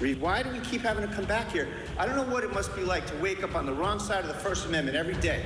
Why do we keep having to come back here? I don't know what it must be like to wake up on the wrong side of the First Amendment every day.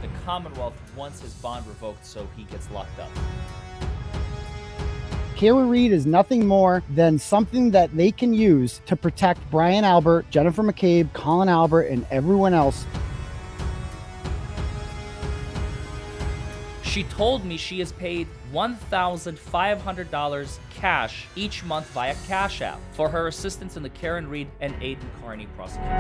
The Commonwealth wants his bond revoked so he gets locked up. Karen Reed is nothing more than something that they can use to protect Brian Albert, Jennifer McCabe, Colin Albert, and everyone else. She told me she is paid $1,500 cash each month via CashApp for her assistance in the Karen Reed and Aiden Kearney prosecution.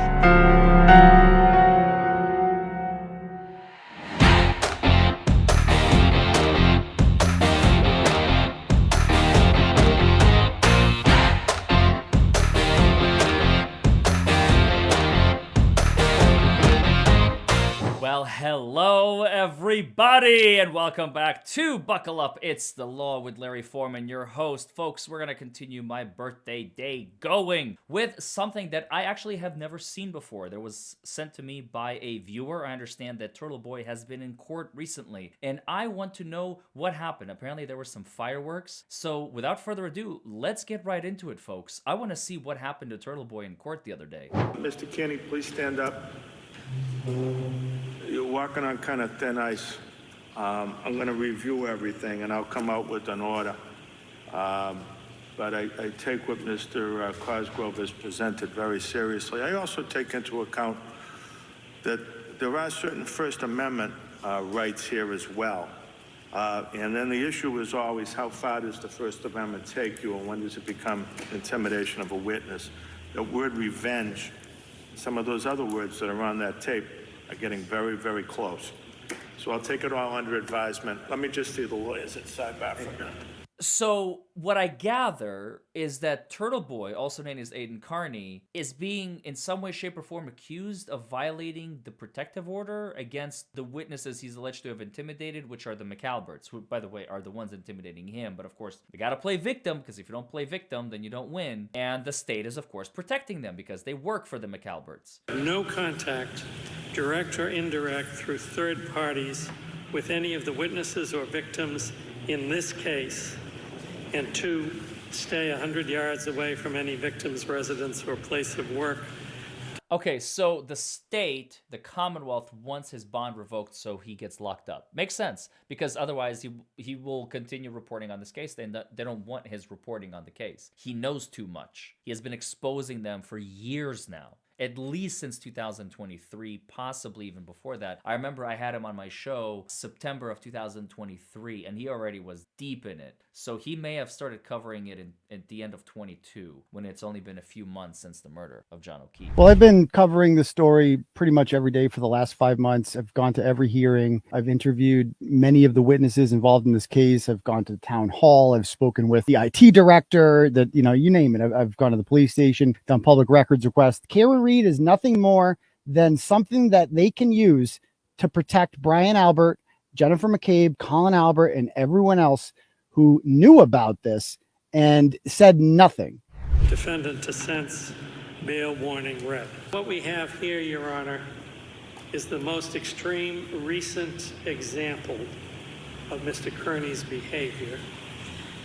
Well, hello everybody, and welcome back to Buckle Up, It's the Law with Larry Forman, your host. Folks, we're going to continue my birthday day going with something that I actually have never seen before. That was sent to me by a viewer. I understand that Turtleboy has been in court recently, and I want to know what happened. Apparently there were some fireworks. So without further ado, let's get right into it, folks. I want to see what happened to Turtleboy in court the other day. Mr. Kearney, please stand up. You're walking on kind of thin ice. I'm going to review everything, and I'll come out with an order. But I take what Mr. Cosgrove has presented very seriously. I also take into account that there are certain First Amendment rights here as well. And then the issue is always how far does the First Amendment take you, and when does it become intimidation of a witness? The word revenge, some of those other words that are on that tape, are getting very, very close. So I'll take it all under advisement. Let me just see the lawyers at sidebar for a minute. So what I gather is that Turtleboy, also known as Aiden Kearney, is being in some way, shape, or form accused of violating the protective order against the witnesses he's alleged to have intimidated, which are the McAlberts, who, by the way, are the ones intimidating him. But of course, they gotta play victim, because if you don't play victim, then you don't win. And the state is, of course, protecting them because they work for the McAlberts. No contact, direct or indirect, through third parties with any of the witnesses or victims in this case. And 2, stay 100 yards away from any victim's residence or place of work. Okay, so the state, the Commonwealth, wants his bond revoked so he gets locked up. Makes sense, because otherwise he will continue reporting on this case. They don't want his reporting on the case. He knows too much. He has been exposing them for years now. At least since 2023, possibly even before that. I remember I had him on my show September of 2023, and he already was deep in it. So he may have started covering it at the end of 22, when it's only been a few months since the murder of John O'Keefe. Well, I've been covering the story pretty much every day for the last 5 months. I've gone to every hearing. I've interviewed many of the witnesses involved in this case. I've gone to the town hall. I've spoken with the IT director, you name it. I've gone to the police station, done public records requests. Karen Reed is nothing more than something that they can use to protect Brian Albert, Jennifer McCabe, Colin Albert, and everyone else who knew about this and said nothing. Defendant to sense bail warning read. What we have here, Your Honor, is the most extreme recent example of Mr. Kearney's behavior.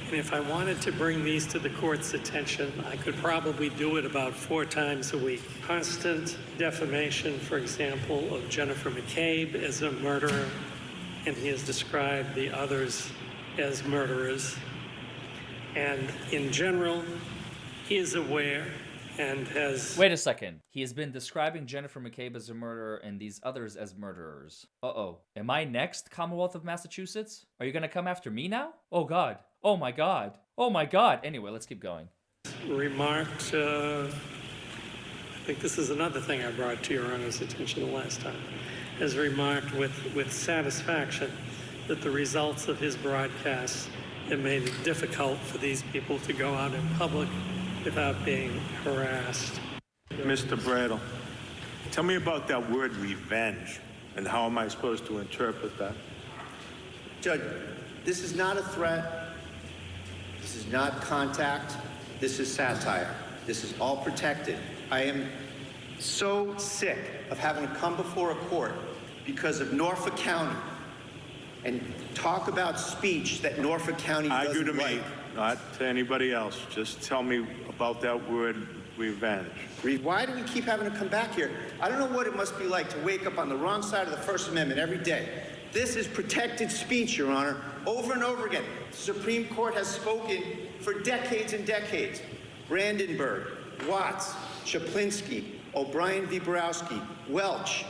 And if I wanted to bring these to the court's attention, I could probably do it about 4 times a week. Constant defamation, for example, of Jennifer McCabe as a murderer, and he has described the others as murderers. And in general, he is aware and has... Wait a second. He has been describing Jennifer McCabe as a murderer and these others as murderers. Uh-oh. Am I next, Commonwealth of Massachusetts? Are you gonna come after me now? Oh, God. Oh, my God. Oh, my God. Anyway, let's keep going. Remarked, I think this is another thing I brought to Your Honor's attention the last time, has remarked with satisfaction that the results of his broadcasts have made it difficult for these people to go out in public without being harassed. Mr. Bradle, tell me about that word revenge, and how am I supposed to interpret that? Judge, this is not a threat. This is not contact. This is satire. This is all protected. I am so sick of having to come before a court because of Norfolk County and talk about speech that Norfolk County doesn't like. not to anybody else. Just tell me about that word, revenge. Why do we keep having to come back here? I don't know what it must be like to wake up on the wrong side of the First Amendment every day. This is protected speech, Your Honor, over and over again. The Supreme Court has spoken for decades and decades. Brandenburg, Watts, Chaplinsky, O'Brien v. Borowski, Welch.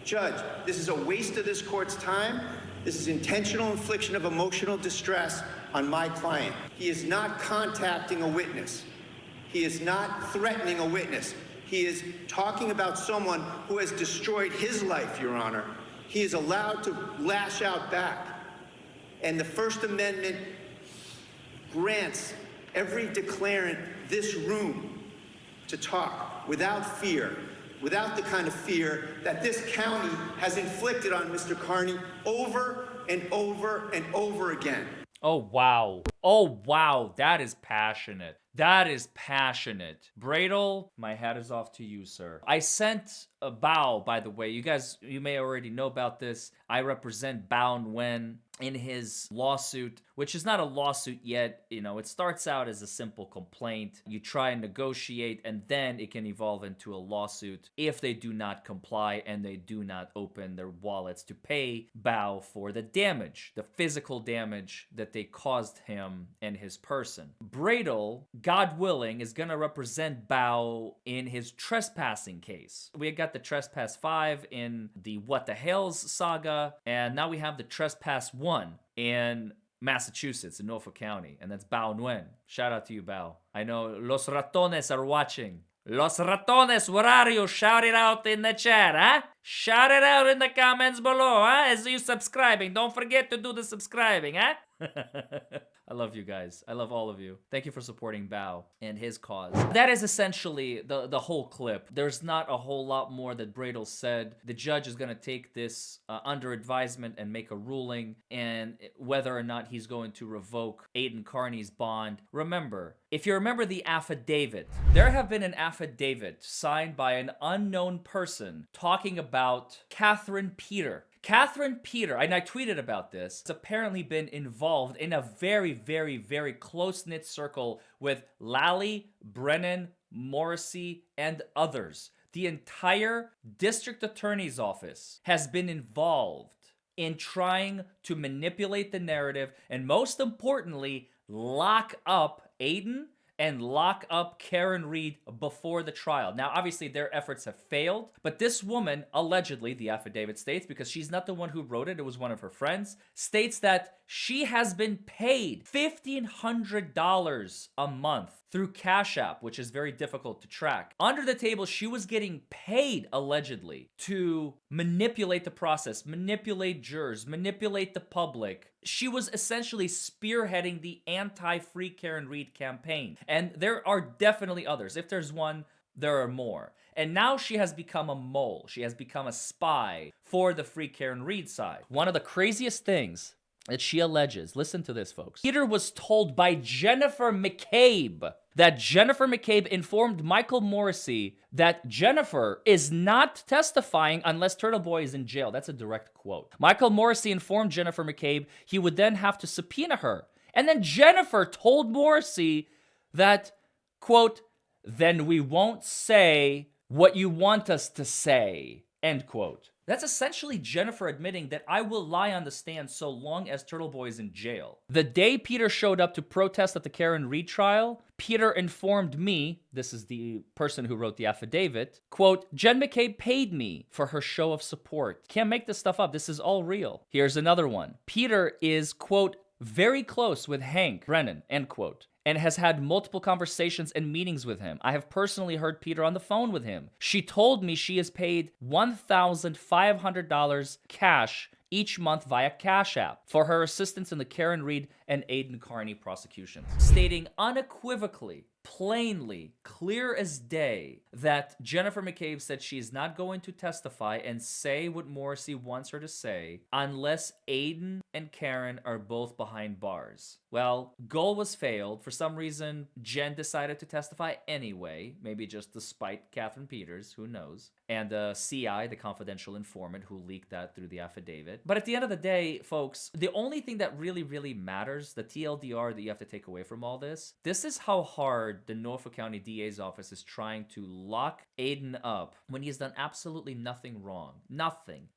Judge, this is a waste of this court's time. This is intentional infliction of emotional distress on my client. He is not contacting a witness. He is not threatening a witness. He is talking about someone who has destroyed his life, Your Honor. He is allowed to lash out back. And the First Amendment grants every declarant this room to talk without fear, without the kind of fear that this county has inflicted on Mr. Kearney over and over and over again. Oh, wow. Oh, wow. That is passionate. That is passionate. Bradel, my hat is off to you, sir. I sent a Bao, by the way. You may already know about this. I represent Bao Nguyen in his lawsuit, which is not a lawsuit yet. You know, it starts out as a simple complaint. You try and negotiate, and then it can evolve into a lawsuit if they do not comply and they do not open their wallets to pay Bao for the damage, the physical damage that they caused him and his person. Bradel, God willing, is going to represent Bao in his trespassing case. We got the Trespass 5 in the What the Hells saga, and now we have the Trespass 1 in Massachusetts, in Norfolk County, and that's Bao Nguyen. Shout out to you, Bao. I know Los Ratones are watching. Los Ratones, where are you? Shout it out in the chat, huh? Shout it out in the comments below, huh? As you subscribing. Don't forget to do the subscribing, huh? I love you guys. I love all of you. Thank you for supporting Bao and his cause. That is essentially the whole clip. There's not a whole lot more that Bradel said. The judge is going to take this under advisement and make a ruling, and whether or not he's going to revoke Aiden Kearney's bond. Remember, if you remember the affidavit, there have been an affidavit signed by an unknown person talking about Catherine Peter. Catherine Peter, and I tweeted about this, has apparently been involved in a very, very, very close-knit circle with Lally, Brennan, Morrissey, and others. The entire district attorney's office has been involved in trying to manipulate the narrative and, most importantly, lock up Aiden and lock up Karen Reed before the trial. Now, obviously, their efforts have failed, but this woman, allegedly, the affidavit states, because she's not the one who wrote it, it was one of her friends, states that she has been paid $1,500 a month through CashApp, which is very difficult to track. Under the table, she was getting paid, allegedly, to manipulate the process, manipulate jurors, manipulate the public. She was essentially spearheading the anti-Free Karen Reed campaign. And there are definitely others. If there's one, there are more. And now she has become a mole. She has become a spy for the Free Karen Reed side. One of the craziest things that she alleges, listen to this, folks. Peter was told by Jennifer McCabe that Jennifer McCabe informed Michael Morrissey that Jennifer is not testifying unless Turtleboy is in jail. That's a direct quote. Michael Morrissey informed Jennifer McCabe he would then have to subpoena her. And then Jennifer told Morrissey that, quote, then we won't say what you want us to say, end quote. That's essentially Jennifer admitting that I will lie on the stand so long as Turtleboy is in jail. The day Peter showed up to protest at the Karen Reed trial, Peter informed me, this is the person who wrote the affidavit, quote, Jen McCabe paid me for her show of support. Can't make this stuff up. This is all real. Here's another one. Peter is, quote, very close with Hank Brennan, end quote, and has had multiple conversations and meetings with him. I have personally heard Peter on the phone with him. She told me she is paid $1,500 cash each month via CashApp for her assistance in the Karen Reed and Aiden Kearney prosecutions, stating unequivocally, plainly, clear as day, that Jennifer McCabe said she is not going to testify and say what Morrissey wants her to say unless Aiden and Karen are both behind bars. Well, goal was failed. For some reason, Jen decided to testify anyway, maybe just to spite Catherine Peters, who knows, and the CI, the confidential informant who leaked that through the affidavit. But at the end of the day, folks, the only thing that really, really matters listeners, the TLDR that you have to take away from all this, this is how hard the Norfolk County DA's office is trying to lock Aiden up when he's done absolutely nothing wrong. Nothing.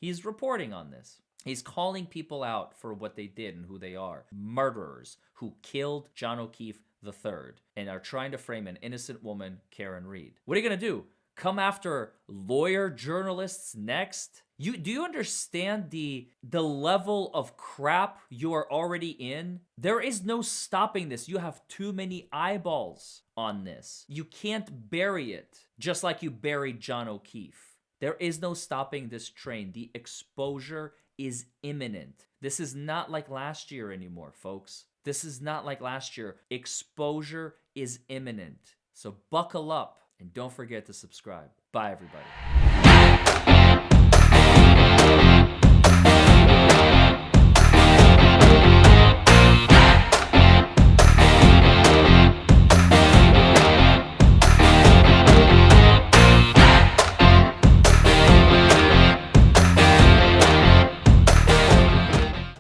He's reporting on this. He's calling people out for what they did and who they are. Murderers who killed John O'Keefe III and are trying to frame an innocent woman, Karen Reed. What are you going to do? Come after lawyer journalists next? Do you understand the level of crap you are already in? There is no stopping this. You have too many eyeballs on this. You can't bury it just like you buried John O'Keefe. There is no stopping this train. The exposure is imminent. This is not like last year anymore, folks. This is not like last year. Exposure is imminent. So buckle up and don't forget to subscribe. Bye, everybody.